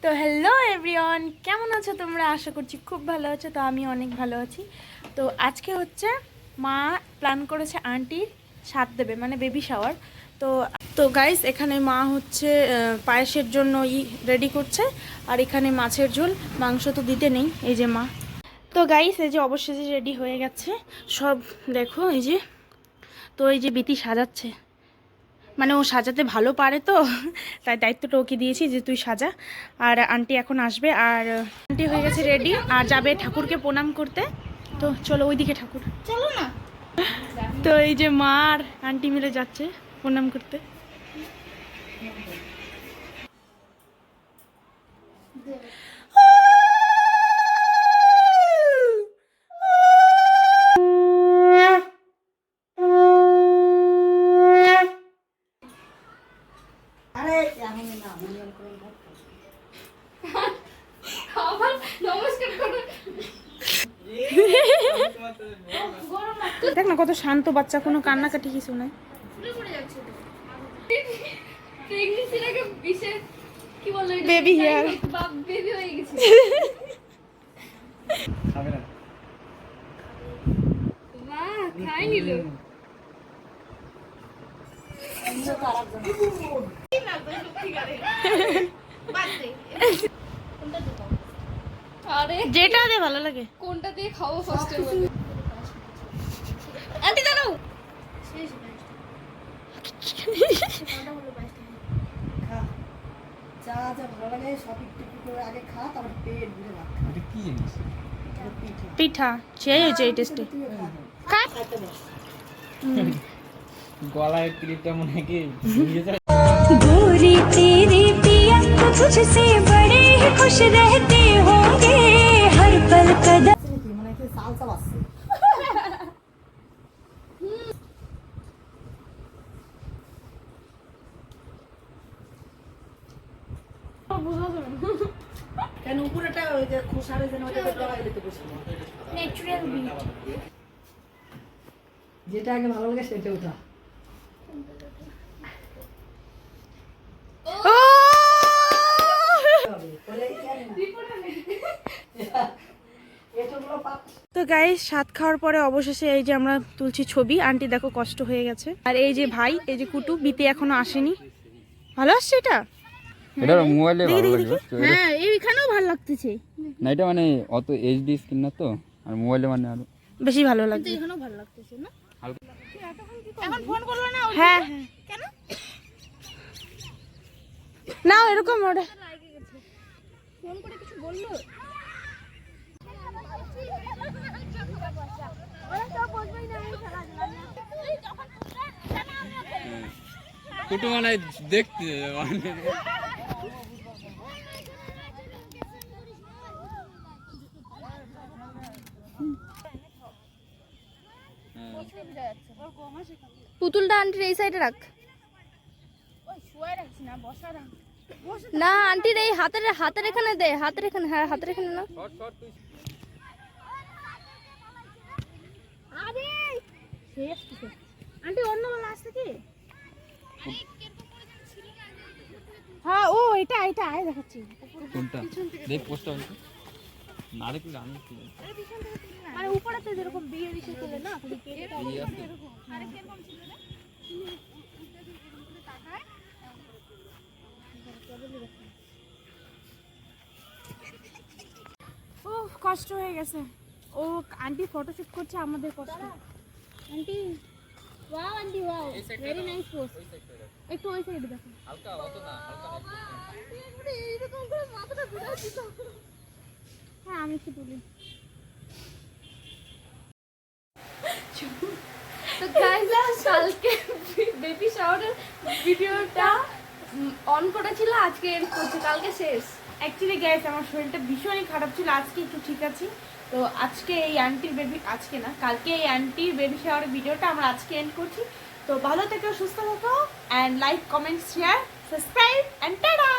তো hello everyone, কেমন আছো তোমরা? আশা করছি খুব ভালো আছো। তো আমি অনেক ভালো আছি। তো আজকে হচ্ছে মা প্ল্যান করেছে আন্টির সাথ দেবে, মানে বেবি শাওয়ার। তো তো গাইস, এখানে মা হচ্ছে পায়েসের জন্য রেডি করছে, আর এখানে মাছের ঝোল, মাংস তো দিতে নেই। এই যে মা। তো গাইস, এই যে অবশেষে রেডি হয়ে গেছে সব, দেখো এই যে। তো এই যে বিতি সাজাচ্ছে, মানে ও সাজাতে ভালো পারে, তো তাই দায়িত্বটা ওকে দিয়েছি যে তুই সাজা। আর আন্টি এখন আসবে, আর আন্টি হয়ে গেছে রেডি আর যাবে ঠাকুরকে প্রণাম করতে। তো চলো ওইদিকে ঠাকুর, চলো না। তো এই যে মা আর আন্টি মিলে যাচ্ছে প্রণাম করতে। দেখ না কত শান্ত বাচ্চা, কোনো কান্নাকাটি কিছু নাই। বেবি হেয়ার, বেবি হয়ে গেছে। মা খাই নিল। যেটা দিয়ে ভালো লাগে, কোনটা দিয়ে খাবো ফার্স্টে বলো। আন্টি দাঁড়াও, পিঠা সেই হয়েছে এই টেস্টে। গলায় ক্লিপটা মনে কি गोरी तेरे पिया तुझसे बड़े ही खुश रहते होंगे हर पल कदम। কেন উপরেটা ওই যে খোসারে যেন ওইটাতে গলায় দিতে বসে ন্যাচারাল বিট, যেটা আগে ভালো লাগে সেটা ওটা। তো গাইস, সাত খাওয়ার পরে অবশেষে এই যে আমরা তুলছি ছবি। আন্টি দেখো কষ্ট হয়ে গেছে। আর এই যে ভাই, এই যে কুটু, বিতে এখনো আসেনি। ভালো আসছে এটা, এটা মোবাইলে ভালো লাগবে। হ্যাঁ এইখানেও ভালো লাগতেছে না, এটা মানে অত এইচডি স্ক্রিন না তো, আর মোবাইলে মানে আরো বেশি ভালো লাগছে। এখানেও ভালো লাগতেছে না? এখন ফোন করলো না? হ্যাঁ হ্যাঁ, কেন না এরকম ওরে ফোন করে কিছু বললো? কুটু মানে দেখতে পুতুলটা আন্টির এই সাইডে রাখ। না আন্টির এই হাতের এখানে দে, হাতের এখানে। হ্যাঁ হাতের এখানে না। আন্টি অন্য বেলা আসছে কি? হ্যাঁ ও এটা এটা আয় দেখাচ্ছি। কোনটা দেখ পোস্টটা হইছে না দেখলে আমি কি মানে উপরেতে যেরকম বিয়ে দিছে চলে না, ও কষ্ট হয়ে গেছে। ও আন্টি ফটোশুট করছে, আমাদের কষ্ট। Aunty wow, aunty wow, very nice pose. একটু ওই সাইডে দেখো, হালকা অত না, হালকা এইরকম করে মাথাটা ঘুরাই দিত। হ্যাঁ আমি একটু তুলি। তো গাইস, কালকে বেবি শাওয়ারের ভিডিওটা অন করেছিল, আজকে এন্ড করছি, কালকে শেষ। অ্যাকচুয়ালি গাইস, আমার শরীরটা ভীষণই খারাপ ছিল, আজকে একটু ঠিক আছি। তো আজকে এই আন্টির বেবি, আজকে না কালকে এই আন্টির বেবি শাওয়ারের ভিডিওটা আমরা আজকে এন্ড করছি। তো ভালো থেকো, সুস্থ থেকো, and like, comment, share, subscribe, and tata.